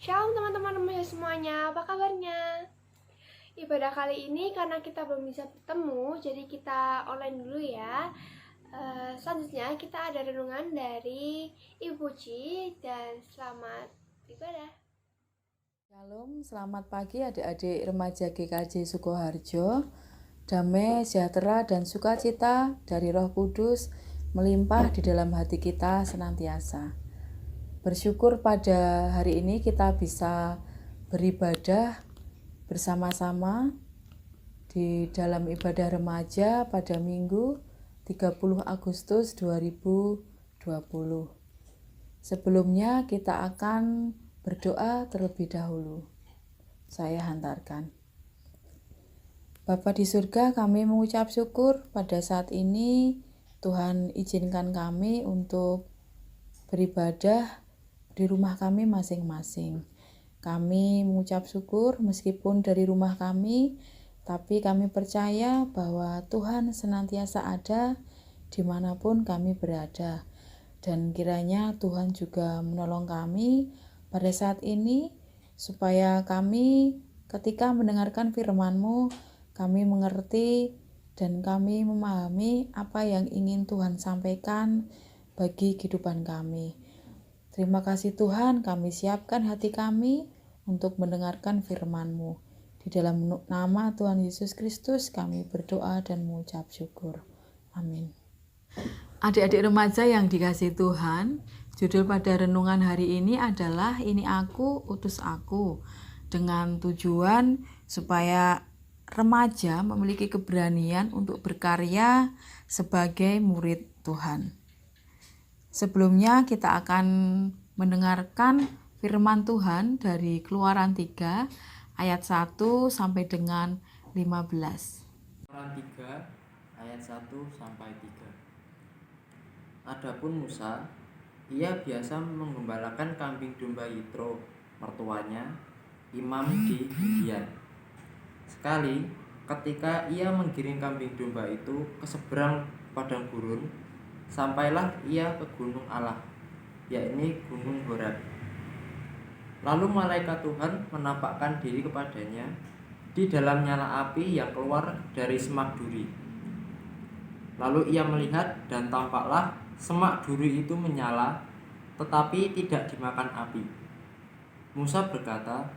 Shalom teman-teman remaja semuanya, apa kabarnya? Ibadah kali ini karena kita belum bisa bertemu, jadi kita online dulu ya. Selanjutnya kita ada renungan dari Ibu Ci dan selamat ibadah. Shalom, selamat pagi adik-adik remaja GKJ Sukoharjo. Damai, sejahtera, dan sukacita dari Roh Kudus melimpah di dalam hati kita senantiasa. Bersyukur pada hari ini kita bisa beribadah bersama-sama di dalam ibadah remaja pada Minggu 30 Agustus 2020. Sebelumnya kita akan berdoa terlebih dahulu. Saya hantarkan. Bapa di surga, kami mengucap syukur pada saat ini Tuhan izinkan kami untuk beribadah di rumah kami masing-masing. Kami mengucap syukur meskipun dari rumah kami, tapi kami percaya bahwa Tuhan senantiasa ada dimanapun kami berada. Dan kiranya Tuhan juga menolong kami pada saat ini, supaya kami ketika mendengarkan firman-Mu, kami mengerti dan kami memahami apa yang ingin Tuhan sampaikan bagi kehidupan kami. Terima kasih Tuhan, kami siapkan hati kami untuk mendengarkan firman-Mu. Di dalam nama Tuhan Yesus Kristus kami berdoa dan mengucap syukur. Amin. Adik-adik remaja yang dikasihi Tuhan, judul pada renungan hari ini adalah Ini Aku, Utus Aku, dengan tujuan supaya remaja memiliki keberanian untuk berkarya sebagai murid Tuhan. Sebelumnya kita akan mendengarkan firman Tuhan dari Keluaran 3 ayat 1 sampai dengan 15. Keluaran 3 ayat 1 sampai 3. Adapun Musa, ia biasa menggembalakan kambing domba Yitro, mertuanya, imam di Midian. Sekali, ketika ia menggiring kambing domba itu ke seberang padang gurun, sampailah ia ke gunung Allah, yakni gunung Horeb. Lalu malaikat Tuhan menampakkan diri kepadanya di dalam nyala api yang keluar dari semak duri. Lalu ia melihat dan tampaklah semak duri itu menyala, tetapi tidak dimakan api. Musa berkata,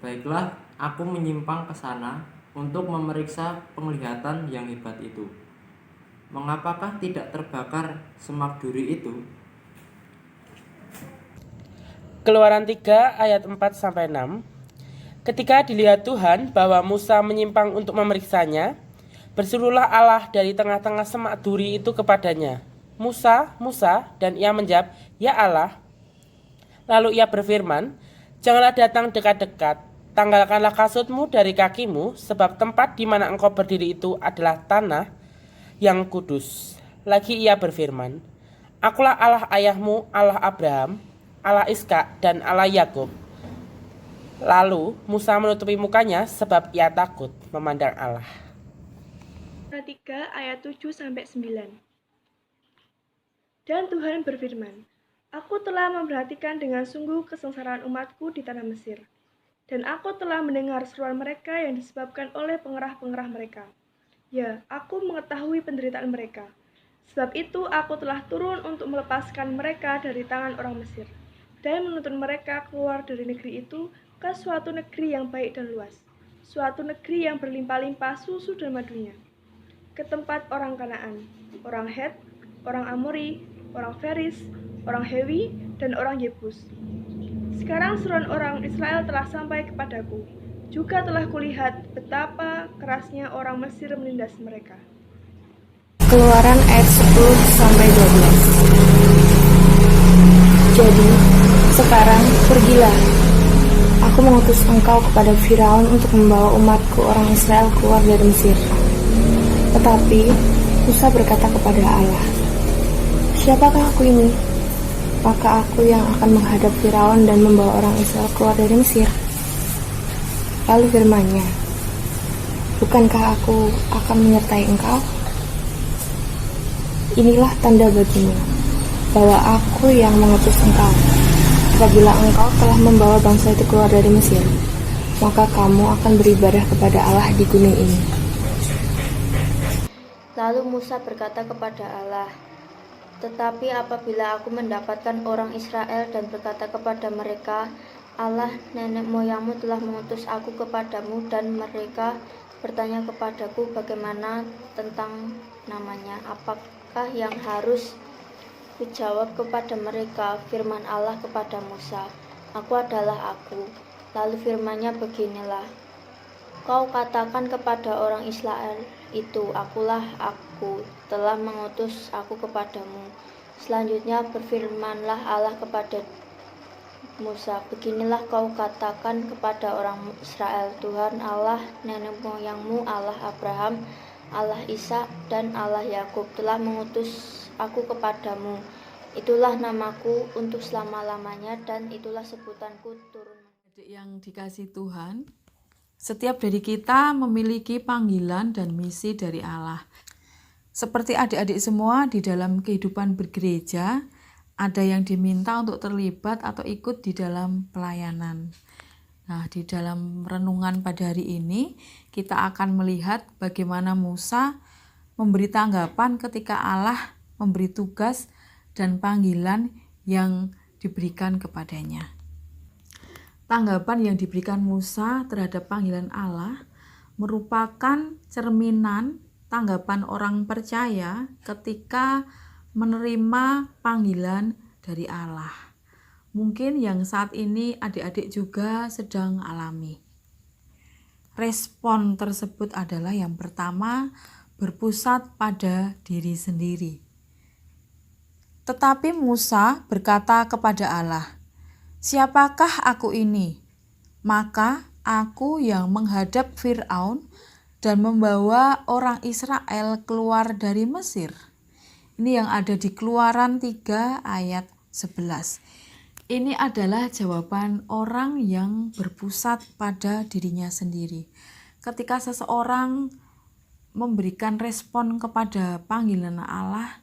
"Baiklah, aku menyimpang ke sana untuk memeriksa penglihatan yang hebat itu. Mengapakah tidak terbakar semak duri itu?" Keluaran 3 ayat 4-6. Ketika dilihat Tuhan bahwa Musa menyimpang untuk memeriksanya, berserulah Allah dari tengah-tengah semak duri itu kepadanya, "Musa, Musa," dan ia menjawab, "Ya Allah." Lalu ia berfirman, "Janganlah datang dekat-dekat, tanggalkanlah kasutmu dari kakimu, sebab tempat di mana engkau berdiri itu adalah tanah yang kudus." Lagi ia berfirman, "Akulah Allah ayahmu, Allah Abraham, Allah Ishak, dan Allah Yakub." Lalu Musa menutupi mukanya sebab ia takut memandang Allah. 3 ayat 7-9. Dan Tuhan berfirman, "Aku telah memperhatikan dengan sungguh kesengsaraan umatku di tanah Mesir, dan aku telah mendengar seruan mereka yang disebabkan oleh pengerah-pengerah mereka. Ya, aku mengetahui penderitaan mereka. Sebab itu aku telah turun untuk melepaskan mereka dari tangan orang Mesir, dan menuntun mereka keluar dari negeri itu ke suatu negeri yang baik dan luas, suatu negeri yang berlimpah-limpah susu dan madunya, ke tempat orang Kanaan, orang Het, orang Amori, orang Feris, orang Hewi, dan orang Yebus. Sekarang seruan orang Israel telah sampai kepadaku, juga telah kulihat betapa kerasnya orang Mesir menindas mereka." Keluaran ayat 10-12. Jadi, sekarang pergilah. Aku mengutus engkau kepada Firaun untuk membawa umatku orang Israel keluar dari Mesir. Tetapi Musa berkata kepada Allah, "Siapakah aku ini? Apakah aku yang akan menghadap Firaun dan membawa orang Israel keluar dari Mesir?" Lalu firman-Nya, "Bukankah aku akan menyertai engkau? Inilah tanda bagimu bahwa aku yang mengutus engkau. apabila engkau telah membawa bangsa itu keluar dari Mesir, maka kamu akan beribadah kepada Allah di gunung ini. Lalu Musa berkata kepada Allah, "Tetapi apabila aku mendapatkan orang Israel dan berkata kepada mereka, Allah nenek moyangmu telah mengutus aku kepadamu, dan mereka bertanya kepadaku bagaimana tentang namanya, apakah yang harus kujawab kepada mereka?" Firman Allah kepada Musa, "Aku adalah aku." Lalu firman-Nya beginilah, "Kau katakan kepada orang Israel itu, akulah aku, telah mengutus aku kepadamu." Selanjutnya berfirmanlah Allah kepada Musa, "Beginilah kau katakan kepada orang Israel, Tuhan Allah nenek moyangmu, Allah Abraham, Allah Ishak, dan Allah Yakub telah mengutus aku kepadamu. Itulah namaku untuk selama-lamanya, dan itulah sebutanku turun." Adik yang dikasih Tuhan, setiap dari kita memiliki panggilan dan misi dari Allah. Seperti adik-adik semua di dalam kehidupan bergereja, ada yang diminta untuk terlibat atau ikut di dalam pelayanan. Nah, di dalam renungan pada hari ini, kita akan melihat bagaimana Musa memberi tanggapan ketika Allah memberi tugas dan panggilan yang diberikan kepadanya. Tanggapan yang diberikan Musa terhadap panggilan Allah merupakan cerminan tanggapan orang percaya ketika menerima panggilan dari Allah. Mungkin yang saat ini adik-adik juga sedang alami. Respon tersebut adalah yang pertama, berpusat pada diri sendiri. Tetapi Musa berkata kepada Allah, "Siapakah aku ini? Maka aku yang menghadap Firaun dan membawa orang Israel keluar dari Mesir." Ini yang ada di Keluaran 3 ayat 11. Ini adalah jawaban orang yang berpusat pada dirinya sendiri. Ketika seseorang memberikan respon kepada panggilan Allah,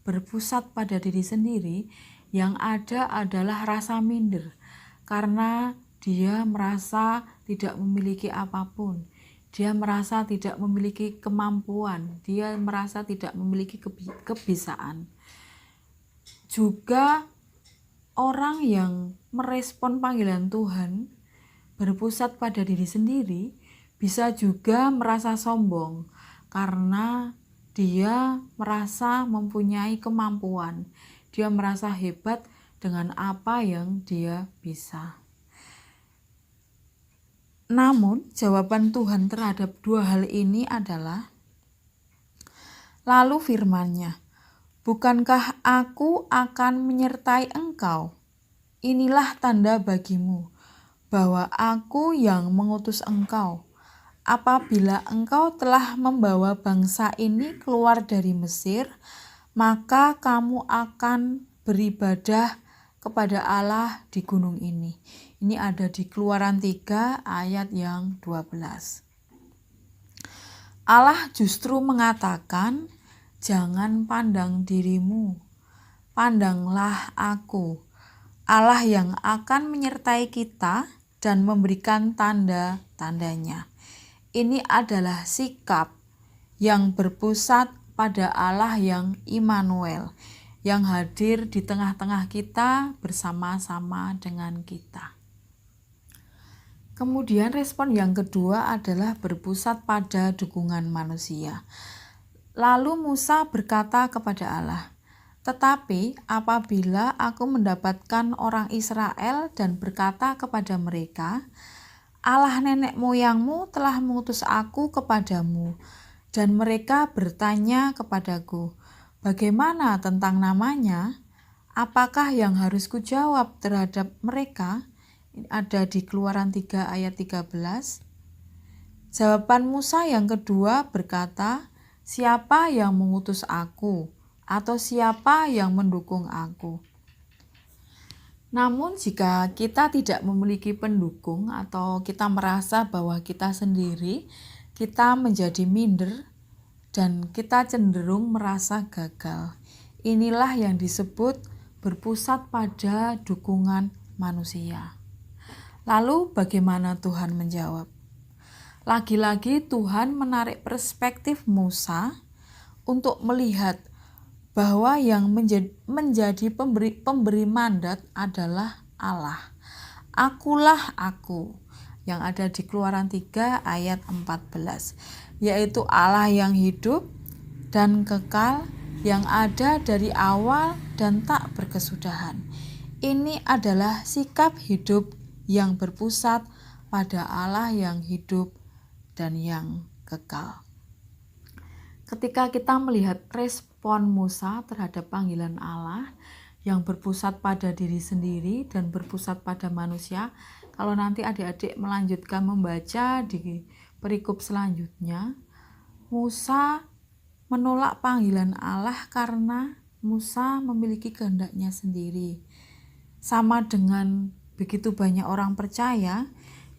berpusat pada diri sendiri, yang ada adalah rasa minder, karena dia merasa tidak memiliki apapun, dia merasa tidak memiliki kemampuan, dia merasa tidak memiliki kebisaan. Juga orang yang merespon panggilan Tuhan berpusat pada diri sendiri bisa juga merasa sombong, karena dia merasa mempunyai kemampuan. Dia merasa hebat dengan apa yang dia bisa. Namun, jawaban Tuhan terhadap dua hal ini adalah, lalu firman-Nya, "Bukankah aku akan menyertai engkau? Inilah tanda bagimu bahwa aku yang mengutus engkau. Apabila engkau telah membawa bangsa ini keluar dari Mesir, maka kamu akan beribadah kepada Allah di gunung ini." Ini ada di Keluaran 3 ayat yang 12. Allah justru mengatakan, "Jangan pandang dirimu, pandanglah aku, Allah yang akan menyertai kita dan memberikan tanda-tandanya." Ini adalah sikap yang berpusat pada Allah yang Immanuel, yang hadir di tengah-tengah kita bersama-sama dengan kita. Kemudian respon yang kedua adalah berpusat pada dukungan manusia. Lalu Musa berkata kepada Allah, "Tetapi apabila aku mendapatkan orang Israel dan berkata kepada mereka, Allah nenek moyangmu telah mengutus aku kepadamu, dan mereka bertanya kepadaku, bagaimana tentang namanya? Apakah yang harus kujawab terhadap mereka?" Ini ada di Keluaran 3 ayat 13. Jawaban Musa yang kedua berkata, "Siapa yang mengutus aku? Atau siapa yang mendukung aku?" Namun jika kita tidak memiliki pendukung atau kita merasa bahwa kita sendiri, kita menjadi minder dan kita cenderung merasa gagal. Inilah yang disebut berpusat pada dukungan manusia. Lalu bagaimana Tuhan menjawab? Lagi-lagi Tuhan menarik perspektif Musa untuk melihat bahwa yang menjadi pemberi mandat adalah Allah. Akulah aku, yang ada di Keluaran 3 ayat 14, yaitu Allah yang hidup dan kekal, yang ada dari awal dan tak berkesudahan. Ini adalah sikap hidup yang berpusat pada Allah yang hidup dan yang kekal. Ketika kita melihat respon Musa terhadap panggilan Allah yang berpusat pada diri sendiri dan berpusat pada manusia, kalau nanti adik-adik melanjutkan membaca di perikop selanjutnya, Musa menolak panggilan Allah karena Musa memiliki kehendaknya sendiri. Sama dengan begitu banyak orang percaya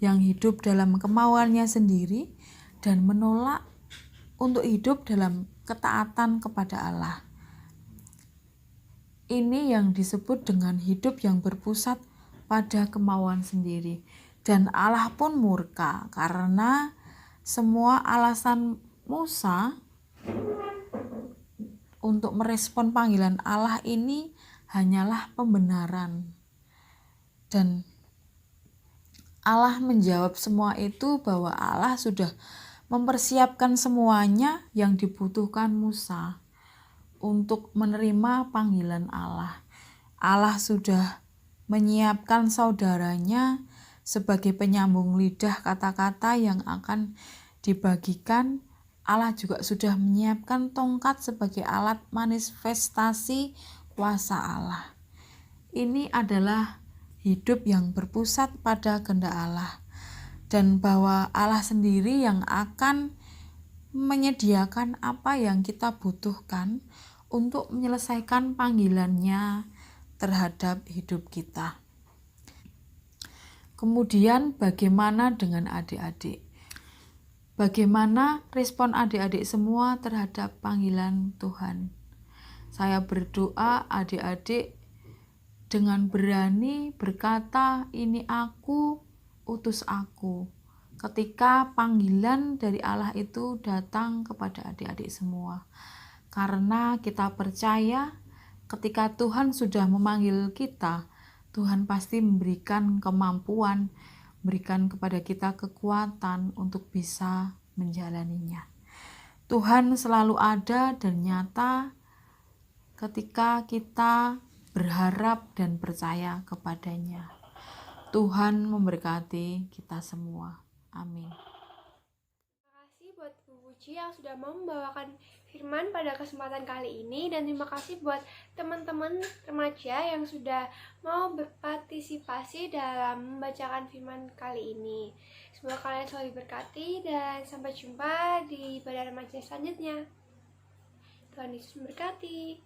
yang hidup dalam kemauannya sendiri dan menolak untuk hidup dalam ketaatan kepada Allah. Ini yang disebut dengan hidup yang berpusat pada kemauan sendiri. Dan Allah pun murka karena semua alasan Musa untuk merespon panggilan Allah ini hanyalah pembenaran. Dan Allah menjawab semua itu bahwa Allah sudah mempersiapkan semuanya yang dibutuhkan Musa untuk menerima panggilan Allah. Allah sudah menyiapkan saudaranya sebagai penyambung lidah kata-kata yang akan dibagikan. Allah juga sudah menyiapkan tongkat sebagai alat manifestasi kuasa Allah. Ini adalah hidup yang berpusat pada kehendak Allah, dan bahwa Allah sendiri yang akan menyediakan apa yang kita butuhkan untuk menyelesaikan panggilannya terhadap hidup kita. Kemudian bagaimana dengan adik-adik? Bagaimana respon adik-adik semua terhadap panggilan Tuhan? Saya berdoa adik-adik dengan berani berkata, "Ini aku, utus aku." Ketika panggilan dari Allah itu datang kepada adik-adik semua. Karena kita percaya ketika Tuhan sudah memanggil kita, Tuhan pasti memberikan kemampuan, berikan kepada kita kekuatan untuk bisa menjalaninya. Tuhan selalu ada dan nyata ketika kita berharap dan percaya kepadanya. Tuhan memberkati kita semua. Amin. Terima kasih buat Bu Puji yang sudah mau membawakan firman pada kesempatan kali ini, dan terima kasih buat teman-teman remaja yang sudah mau berpartisipasi dalam membacakan firman kali ini. Semoga kalian selalu diberkati dan sampai jumpa di ibadah remaja selanjutnya. Tuhan Yesus memberkati.